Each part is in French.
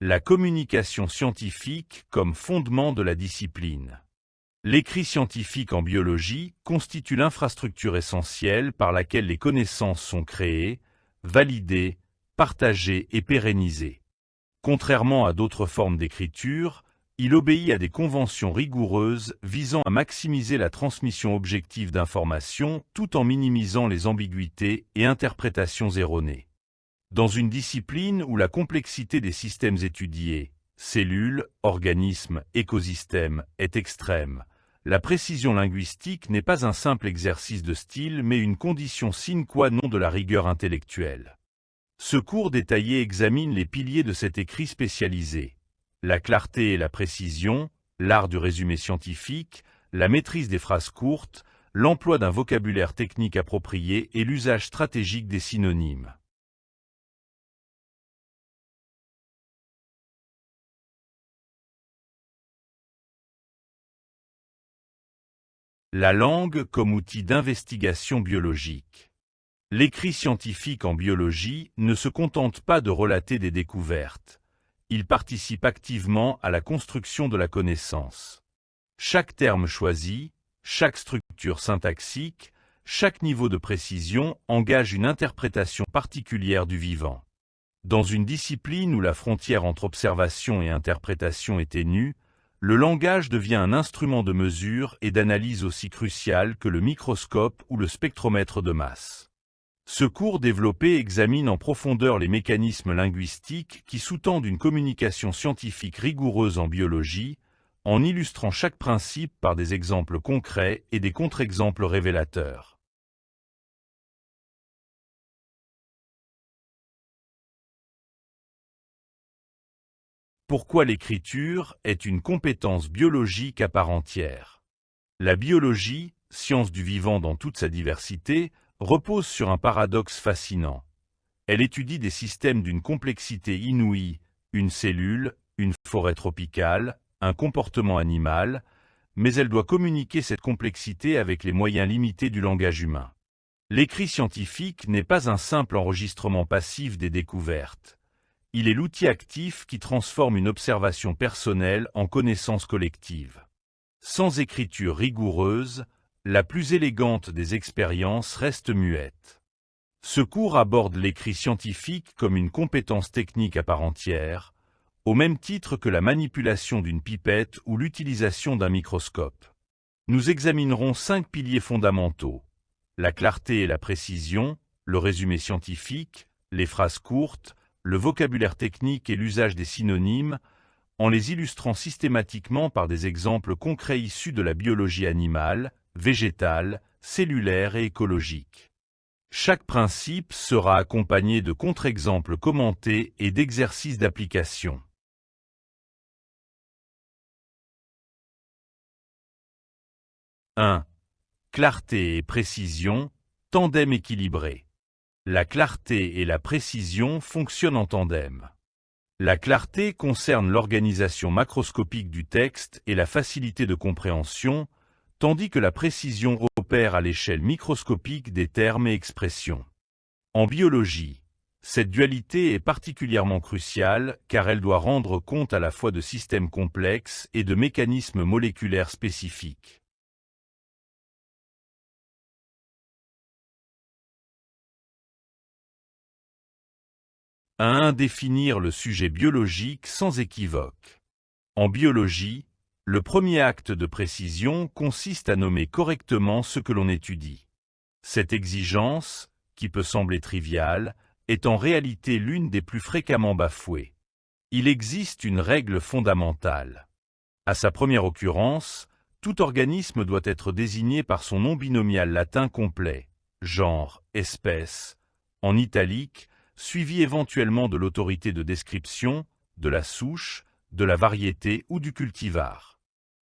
La communication scientifique comme fondement de la discipline. L'écrit scientifique en biologie constitue l'infrastructure essentielle par laquelle les connaissances sont créées, validées, partagées et pérennisées. Contrairement à d'autres formes d'écriture, il obéit à des conventions rigoureuses visant à maximiser la transmission objective d'informations tout en minimisant les ambiguïtés et interprétations erronées. Dans une discipline où la complexité des systèmes étudiés, cellules, organismes, écosystèmes, est extrême, la précision linguistique n'est pas un simple exercice de style mais une condition sine qua non de la rigueur intellectuelle. Ce cours détaillé examine les piliers de cet écrit spécialisé: la clarté et la précision, l'art du résumé scientifique, la maîtrise des phrases courtes, l'emploi d'un vocabulaire technique approprié et l'usage stratégique des synonymes. La langue comme outil d'investigation biologique. L'écrit scientifique en biologie ne se contente pas de relater des découvertes. Il participe activement à la construction de la connaissance. Chaque terme choisi, chaque structure syntaxique, chaque niveau de précision engage une interprétation particulière du vivant. Dans une discipline où la frontière entre observation et interprétation est ténue, le langage devient un instrument de mesure et d'analyse aussi crucial que le microscope ou le spectromètre de masse. Ce cours développé examine en profondeur les mécanismes linguistiques qui sous-tendent une communication scientifique rigoureuse en biologie, en illustrant chaque principe par des exemples concrets et des contre-exemples révélateurs. Pourquoi l'écriture est une compétence biologique à part entière? La biologie, science du vivant dans toute sa diversité, repose sur un paradoxe fascinant. Elle étudie des systèmes d'une complexité inouïe, une cellule, une forêt tropicale, un comportement animal, mais elle doit communiquer cette complexité avec les moyens limités du langage humain. L'écrit scientifique n'est pas un simple enregistrement passif des découvertes. Il est l'outil actif qui transforme une observation personnelle en connaissance collective. Sans écriture rigoureuse, la plus élégante des expériences reste muette. Ce cours aborde l'écrit scientifique comme une compétence technique à part entière, au même titre que la manipulation d'une pipette ou l'utilisation d'un microscope. Nous examinerons 5 piliers fondamentaux: la clarté et la précision, le résumé scientifique, les phrases courtes, le vocabulaire technique et l'usage des synonymes, en les illustrant systématiquement par des exemples concrets issus de la biologie animale, végétale, cellulaire et écologique. Chaque principe sera accompagné de contre-exemples commentés et d'exercices d'application. 1. Clarté et précision, tandem équilibré. La clarté et la précision fonctionnent en tandem. La clarté concerne l'organisation macroscopique du texte et la facilité de compréhension, tandis que la précision opère à l'échelle microscopique des termes et expressions. En biologie, cette dualité est particulièrement cruciale car elle doit rendre compte à la fois de systèmes complexes et de mécanismes moléculaires spécifiques. 1. Définir le sujet biologique sans équivoque. En biologie, le premier acte de précision consiste à nommer correctement ce que l'on étudie. Cette exigence, qui peut sembler triviale, est en réalité l'une des plus fréquemment bafouées. Il existe une règle fondamentale. À sa première occurrence, tout organisme doit être désigné par son nom binomial latin complet, genre, espèce, en italique, suivi éventuellement de l'autorité de description, de la souche, de la variété ou du cultivar.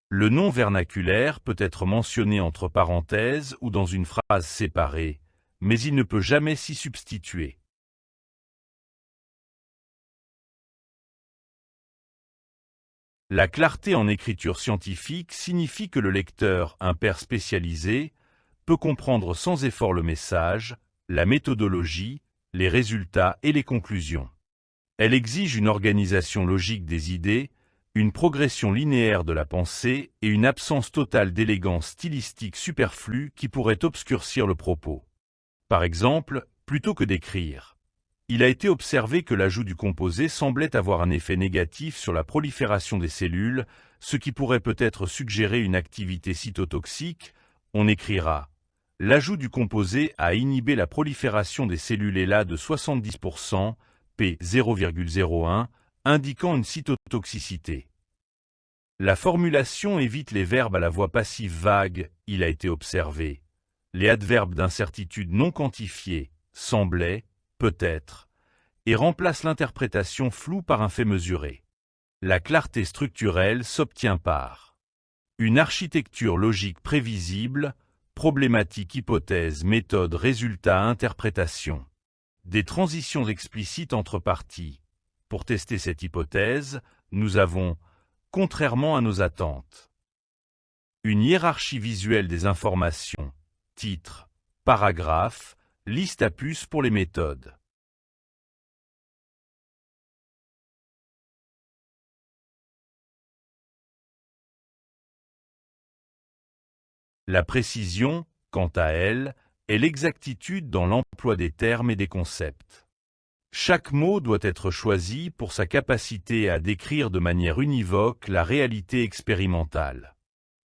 Le nom vernaculaire peut être mentionné entre parenthèses ou dans une phrase séparée, mais il ne peut jamais s'y substituer. La clarté en écriture scientifique signifie que le lecteur, un père spécialisé, peut comprendre sans effort le message, la méthodologie, les résultats et les conclusions. Elle exige une organisation logique des idées, une progression linéaire de la pensée et une absence totale d'élégance stylistique superflue qui pourrait obscurcir le propos. Par exemple, plutôt que d'écrire, il a été observé que l'ajout du composé semblait avoir un effet négatif sur la prolifération des cellules, ce qui pourrait peut-être suggérer une activité cytotoxique. On écrira « L'ajout du composé a inhibé la prolifération des cellules ELA de 70%, P 0,01, indiquant une cytotoxicité. » La formulation évite les verbes à la voix passive vague, il a été observé. Les adverbes d'incertitude non quantifiés, semblait, peut-être, et remplace l'interprétation floue par un fait mesuré. La clarté structurelle s'obtient par une architecture logique prévisible, problématique hypothèse méthode résultat interprétation. Des transitions explicites entre parties. Pour tester cette hypothèse, nous avons, contrairement à nos attentes, une hiérarchie visuelle des informations, titre, paragraphe, liste à puces pour les méthodes. La précision, quant à elle, est l'exactitude dans l'emploi des termes et des concepts. Chaque mot doit être choisi pour sa capacité à décrire de manière univoque la réalité expérimentale.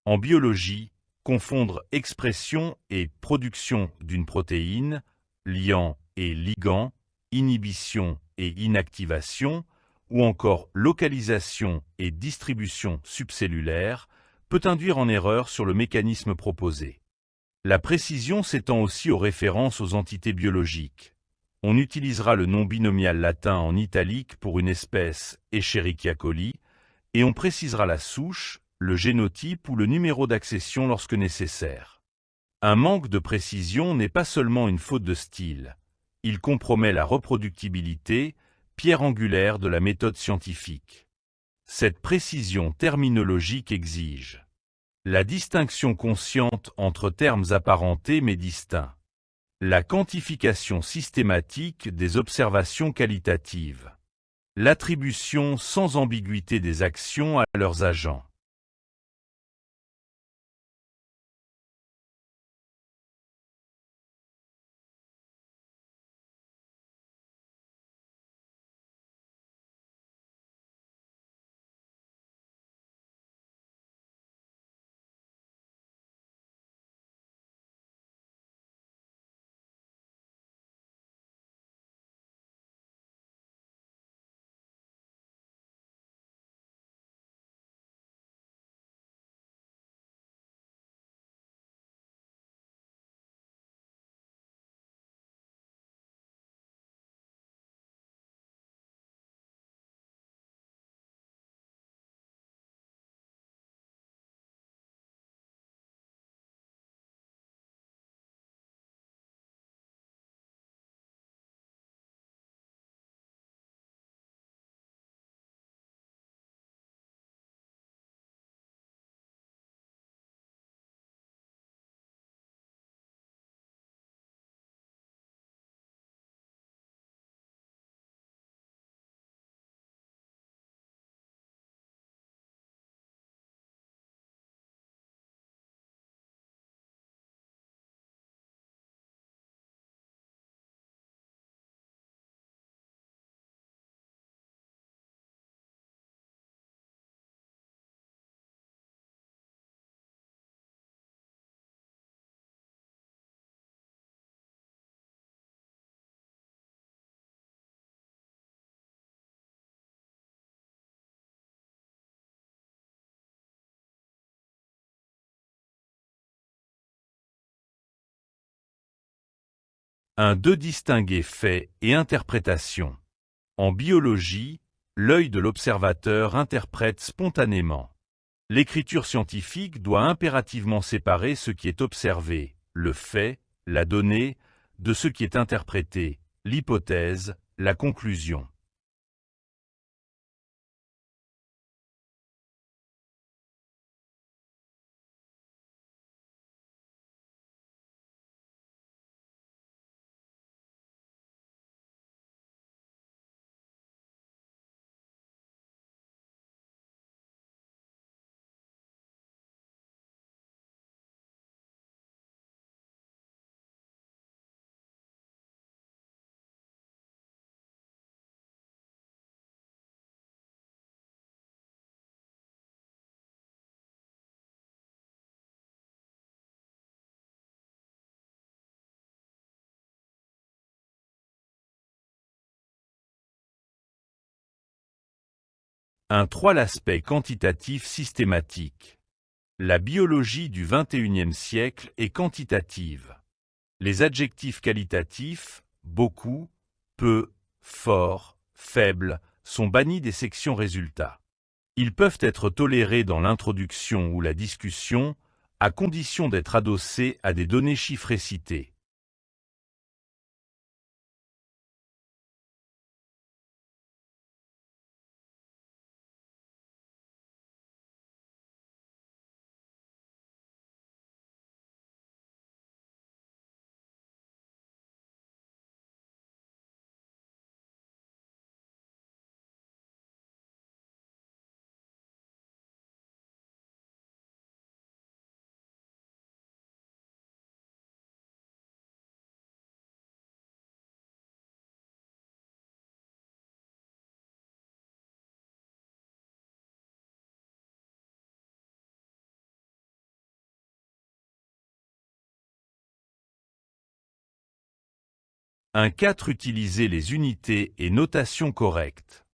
En biologie, confondre expression et production d'une protéine, liant et ligand, inhibition et inactivation, ou encore localisation et distribution subcellulaire, peut induire en erreur sur le mécanisme proposé. La précision s'étend aussi aux références aux entités biologiques. On utilisera le nom binomial latin en italique pour une espèce Escherichia coli, et on précisera la souche, le génotype ou le numéro d'accession lorsque nécessaire. Un manque de précision n'est pas seulement une faute de style. Il compromet la reproductibilité, pierre angulaire de la méthode scientifique. Cette précision terminologique exige la distinction consciente entre termes apparentés mais distincts, la quantification systématique des observations qualitatives, l'attribution sans ambiguïté des actions à leurs agents. Deux distinguer fait et interprétation. En biologie, l'œil de l'observateur interprète spontanément. L'écriture scientifique doit impérativement séparer ce qui est observé, le fait, la donnée, de ce qui est interprété, l'hypothèse, la conclusion. 1. L'aspect quantitatif systématique. La biologie du XXIe siècle est quantitative. Les adjectifs qualitatifs, beaucoup, peu, fort, faible, sont bannis des sections résultats. Ils peuvent être tolérés dans l'introduction ou la discussion, à condition d'être adossés à des données chiffrées citées. Un 4. Utiliser les unités et notations correctes.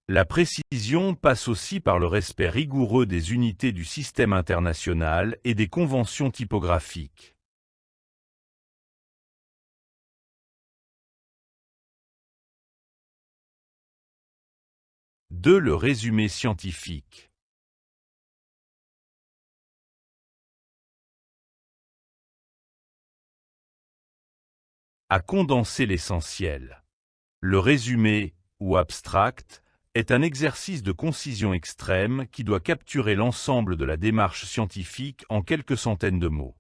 La précision passe aussi par le respect rigoureux des unités du système international et des conventions typographiques. 2. Le résumé scientifique. À condenser l'essentiel. Le résumé, ou abstract, est un exercice de concision extrême qui doit capturer l'ensemble de la démarche scientifique en quelques centaines de mots.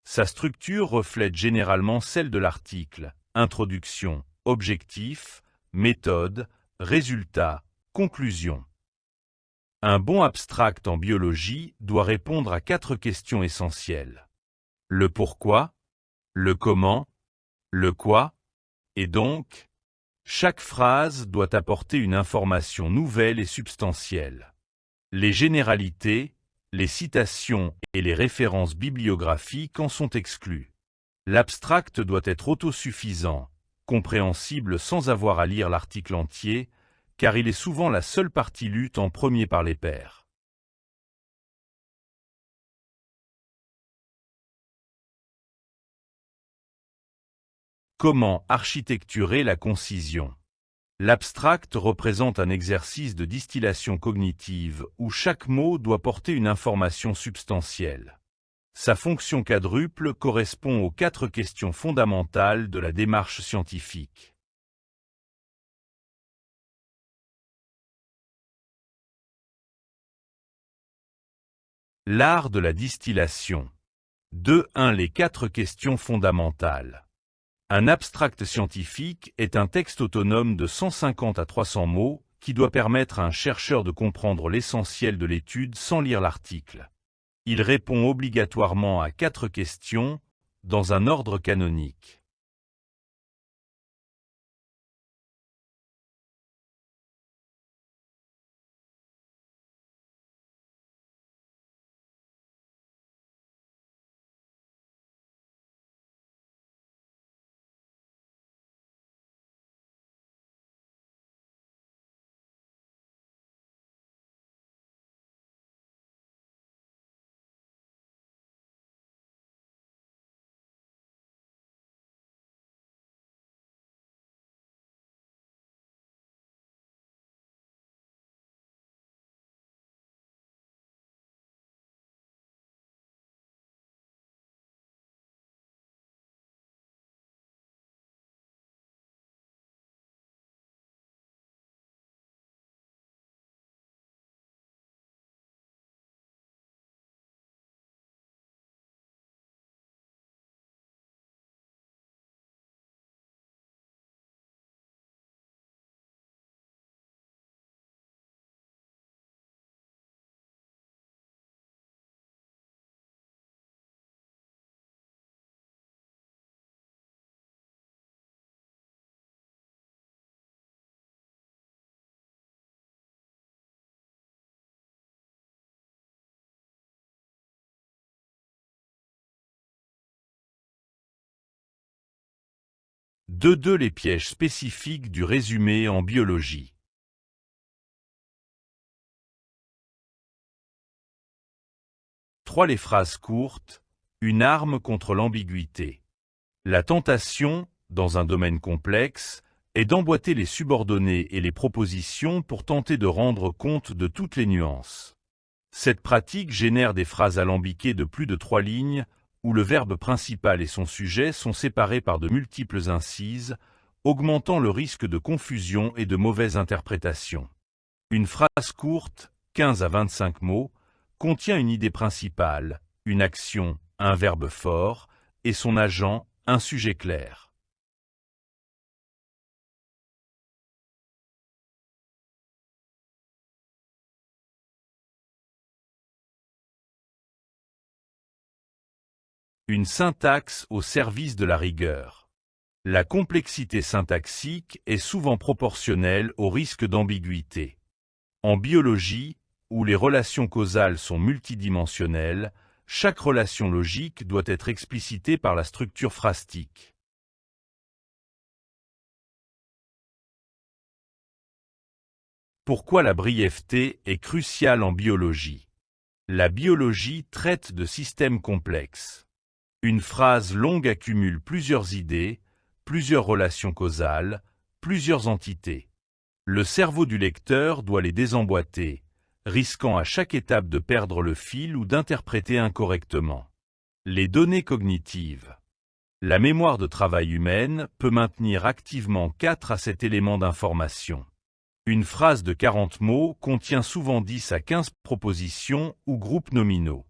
Sa structure reflète généralement celle de l'article, introduction, objectif, méthode, résultat, conclusion. Un bon abstract en biologie doit répondre à 4 questions essentielles. Le pourquoi, le comment, le quoi, et donc, chaque phrase doit apporter une information nouvelle et substantielle. Les généralités, les citations et les références bibliographiques en sont exclues. L'abstract doit être autosuffisant, compréhensible sans avoir à lire l'article entier, car il est souvent la seule partie lue en premier par les pairs. Comment architecturer la concision? L'abstract représente un exercice de distillation cognitive où chaque mot doit porter une information substantielle. Sa fonction quadruple correspond aux 4 questions fondamentales de la démarche scientifique. L'art de la distillation. 2.1. Les 4 questions fondamentales. Un abstract scientifique est un texte autonome de 150 à 300 mots qui doit permettre à un chercheur de comprendre l'essentiel de l'étude sans lire l'article. Il répond obligatoirement à 4 questions, dans un ordre canonique. Les pièges spécifiques du résumé en biologie. croient les phrases courtes, une arme contre l'ambiguïté. La tentation, dans un domaine complexe, est d'emboîter les subordonnées et les propositions pour tenter de rendre compte de toutes les nuances. Cette pratique génère des phrases alambiquées de plus de 3 lignes, où le verbe principal et son sujet sont séparés par de multiples incises, augmentant le risque de confusion et de mauvaise interprétation. Une phrase courte, 15 à 25 mots, contient une idée principale, une action, un verbe fort, et son agent, un sujet clair. Une syntaxe au service de la rigueur. La complexité syntaxique est souvent proportionnelle au risque d'ambiguïté. En biologie, où les relations causales sont multidimensionnelles, chaque relation logique doit être explicitée par la structure phrastique. Pourquoi la brièveté est cruciale en biologie? La biologie traite de systèmes complexes. Une phrase longue accumule plusieurs idées, plusieurs relations causales, plusieurs entités. Le cerveau du lecteur doit les désemboîter, risquant à chaque étape de perdre le fil ou d'interpréter incorrectement. Les données cognitives. La mémoire de travail humaine peut maintenir activement 4 à 7 éléments d'information. Une phrase de 40 mots contient souvent 10 à 15 propositions ou groupes nominaux.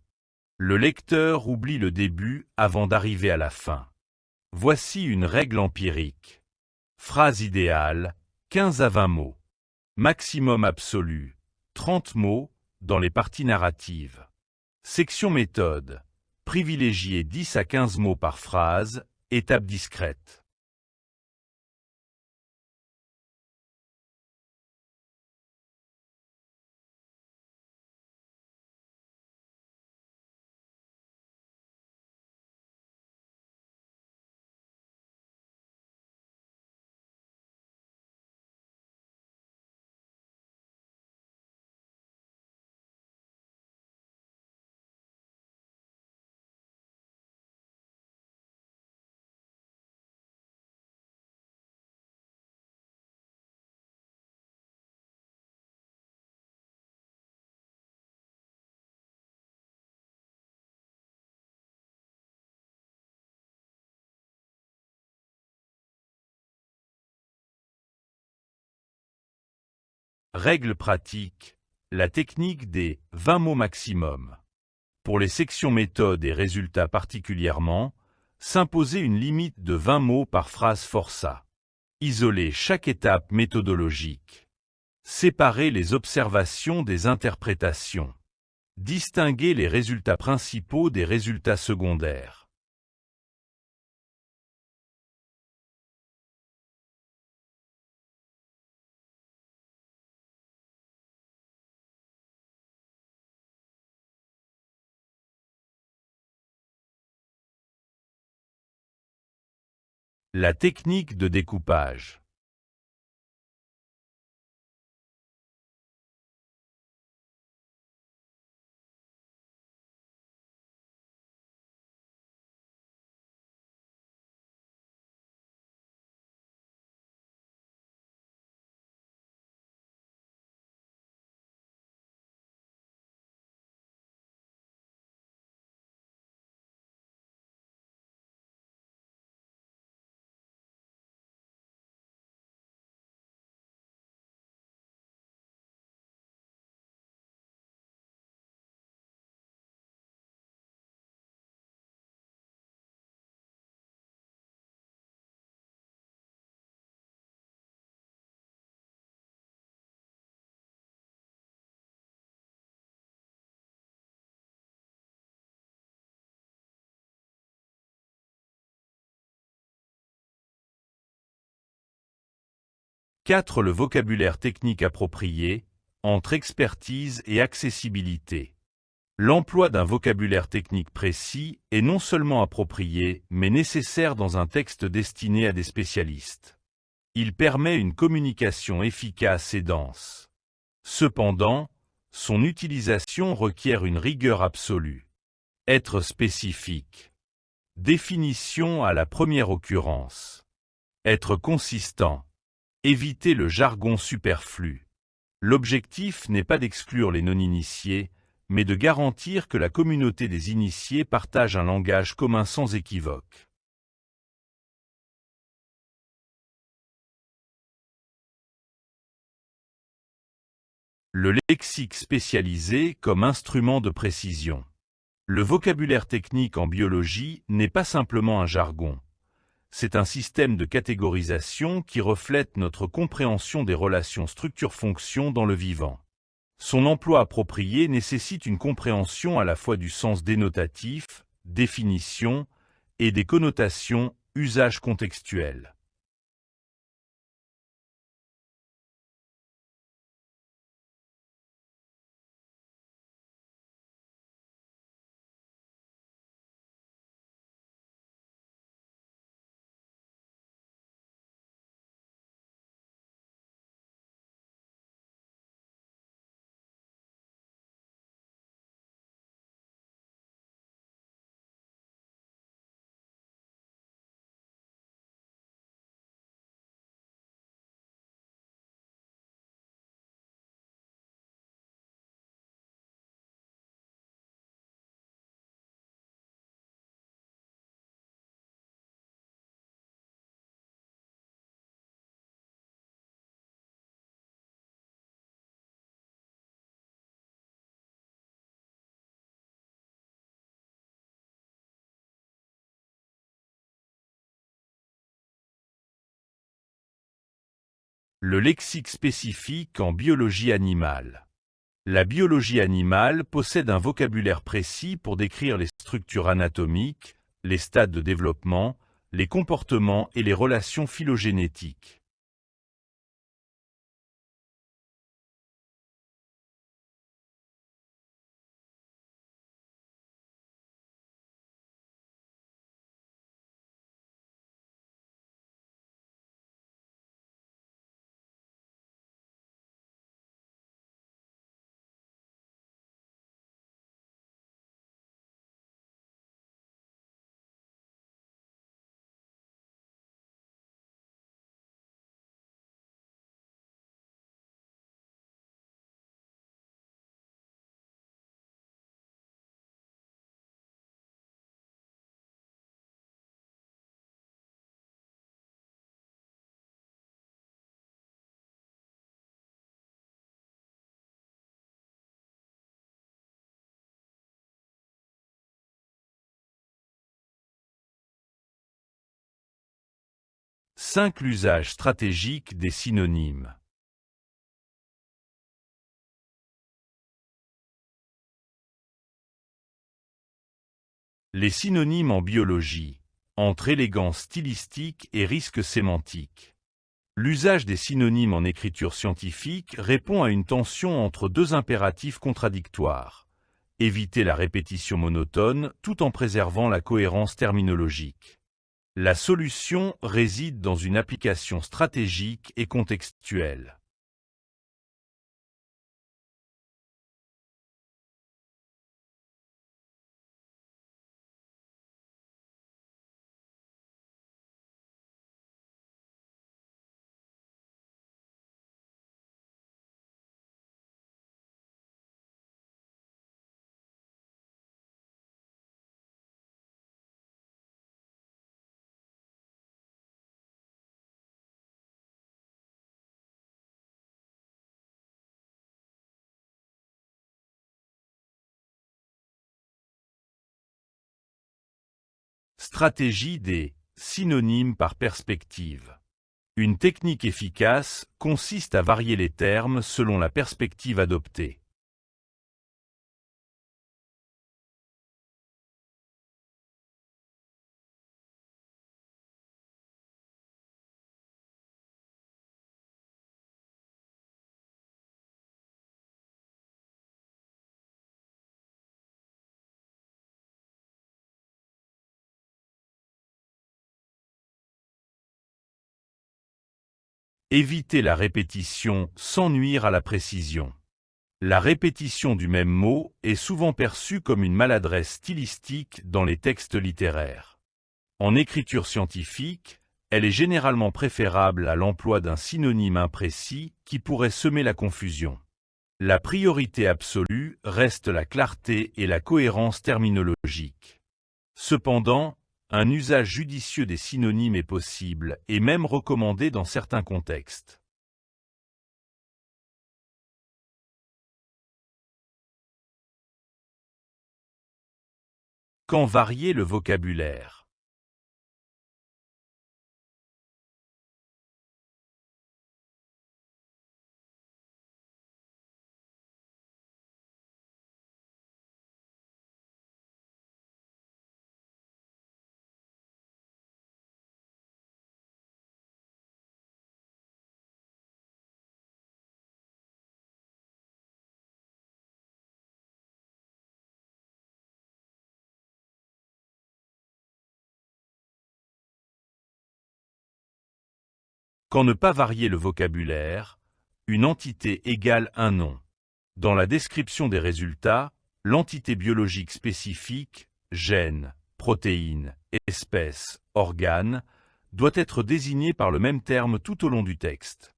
Le lecteur oublie le début avant d'arriver à la fin. Voici une règle empirique. Phrase idéale, 15 à 20 mots. Maximum absolu, 30 mots, dans les parties narratives. Section méthode. Privilégier 10 à 15 mots par phrase, étape discrète. Règle pratique, la technique des 20 mots maximum. Pour les sections méthode et résultats particulièrement, s'imposer une limite de 20 mots par phrase forçat. Isoler chaque étape méthodologique. Séparer les observations des interprétations. Distinguer les résultats principaux des résultats secondaires. La technique de découpage. IV. Le vocabulaire technique approprié, entre expertise et accessibilité. L'emploi d'un vocabulaire technique précis est non seulement approprié, mais nécessaire dans un texte destiné à des spécialistes. Il permet une communication efficace et dense. Cependant, son utilisation requiert une rigueur absolue. Être spécifique. Définition à la première occurrence. Être consistant. Éviter le jargon superflu. L'objectif n'est pas d'exclure les non-initiés, mais de garantir que la communauté des initiés partage un langage commun sans équivoque. Le lexique spécialisé comme instrument de précision. Le vocabulaire technique en biologie n'est pas simplement un jargon. C'est un système de catégorisation qui reflète notre compréhension des relations structure-fonction dans le vivant. Son emploi approprié nécessite une compréhension à la fois du sens dénotatif, définition, et des connotations, usage contextuel. Le lexique spécifique en biologie animale. La biologie animale possède un vocabulaire précis pour décrire les structures anatomiques, les stades de développement, les comportements et les relations phylogénétiques. L'usage stratégique des synonymes. Les synonymes en biologie, entre élégance stylistique et risque sémantique. L'usage des synonymes en écriture scientifique répond à une tension entre deux impératifs contradictoires. Éviter la répétition monotone tout en préservant la cohérence terminologique. La solution réside dans une application stratégique et contextuelle. Stratégie des synonymes par perspective. Une technique efficace consiste à varier les termes selon la perspective adoptée. Éviter la répétition sans nuire à la précision. La répétition du même mot est souvent perçue comme une maladresse stylistique dans les textes littéraires. En écriture scientifique, elle est généralement préférable à l'emploi d'un synonyme imprécis qui pourrait semer la confusion. La priorité absolue reste la clarté et la cohérence terminologique. Cependant, un usage judicieux des synonymes est possible et même recommandé dans certains contextes. Quand varier le vocabulaire? Quand ne pas varier le vocabulaire, une entité égale un nom. Dans la description des résultats, l'entité biologique spécifique, gène, protéine, espèce, organe, doit être désignée par le même terme tout au long du texte.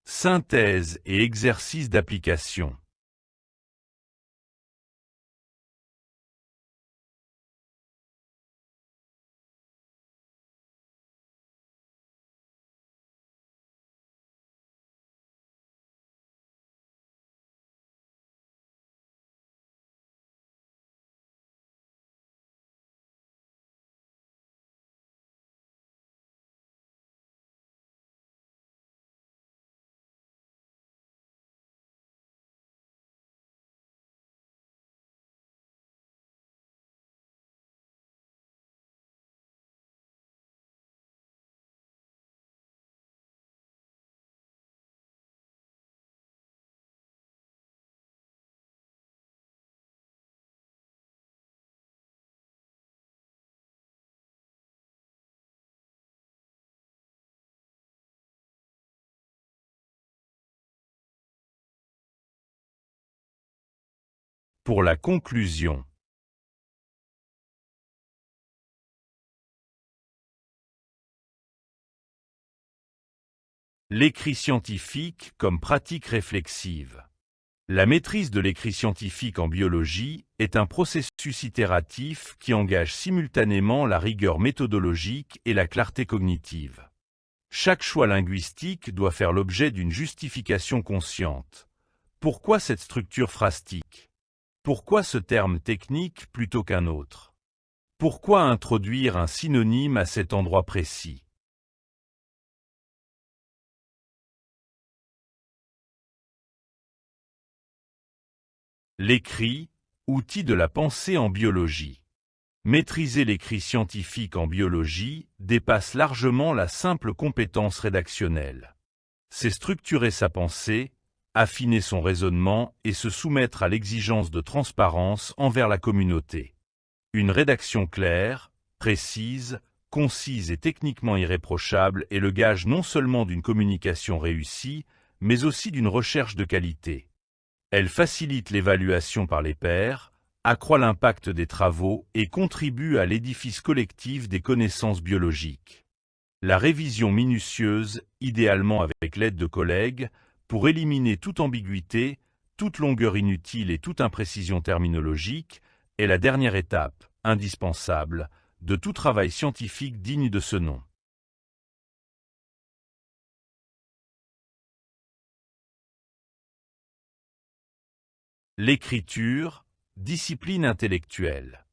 Synthèse et exercice d'application. Pour la conclusion. L'écrit scientifique comme pratique réflexive. La maîtrise de l'écrit scientifique en biologie est un processus itératif qui engage simultanément la rigueur méthodologique et la clarté cognitive. Chaque choix linguistique doit faire l'objet d'une justification consciente. Pourquoi cette structure phrastique? Pourquoi ce terme technique plutôt qu'un autre? Pourquoi introduire un synonyme à cet endroit précis? L'écrit, outil de la pensée en biologie. Maîtriser l'écrit scientifique en biologie dépasse largement la simple compétence rédactionnelle. C'est structurer sa pensée, affiner son raisonnement et se soumettre à l'exigence de transparence envers la communauté. Une rédaction claire, précise, concise et techniquement irréprochable est le gage non seulement d'une communication réussie, mais aussi d'une recherche de qualité. Elle facilite l'évaluation par les pairs, accroît l'impact des travaux et contribue à l'édifice collectif des connaissances biologiques. La révision minutieuse, idéalement avec l'aide de collègues, pour éliminer toute ambiguïté, toute longueur inutile et toute imprécision terminologique, est la dernière étape, indispensable, de tout travail scientifique digne de ce nom. L'écriture, discipline intellectuelle.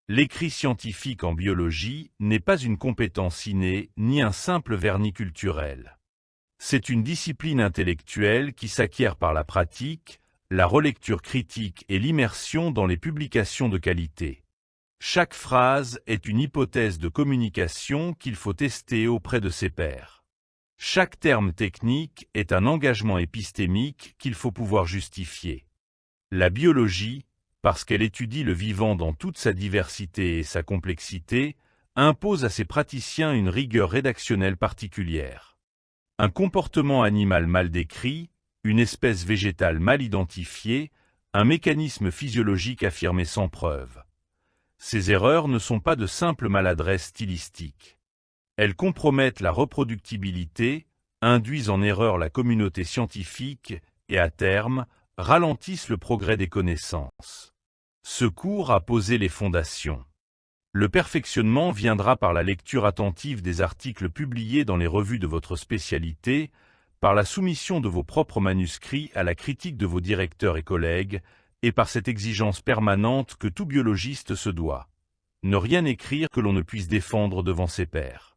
L'écrit scientifique en biologie n'est pas une compétence innée ni un simple vernis culturel. C'est une discipline intellectuelle qui s'acquiert par la pratique, la relecture critique et l'immersion dans les publications de qualité. Chaque phrase est une hypothèse de communication qu'il faut tester auprès de ses pairs. Chaque terme technique est un engagement épistémique qu'il faut pouvoir justifier. La biologie, parce qu'elle étudie le vivant dans toute sa diversité et sa complexité, impose à ses praticiens une rigueur rédactionnelle particulière. Un comportement animal mal décrit, une espèce végétale mal identifiée, un mécanisme physiologique affirmé sans preuve. Ces erreurs ne sont pas de simples maladresses stylistiques. Elles compromettent la reproductibilité, induisent en erreur la communauté scientifique et, à terme, ralentissent le progrès des connaissances. Ce cours a posé les fondations. Le perfectionnement viendra par la lecture attentive des articles publiés dans les revues de votre spécialité, par la soumission de vos propres manuscrits à la critique de vos directeurs et collègues, et par cette exigence permanente que tout biologiste se doit. Ne rien écrire que l'on ne puisse défendre devant ses pairs.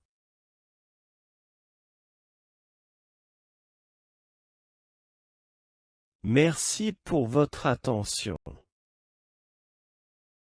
Merci pour votre attention.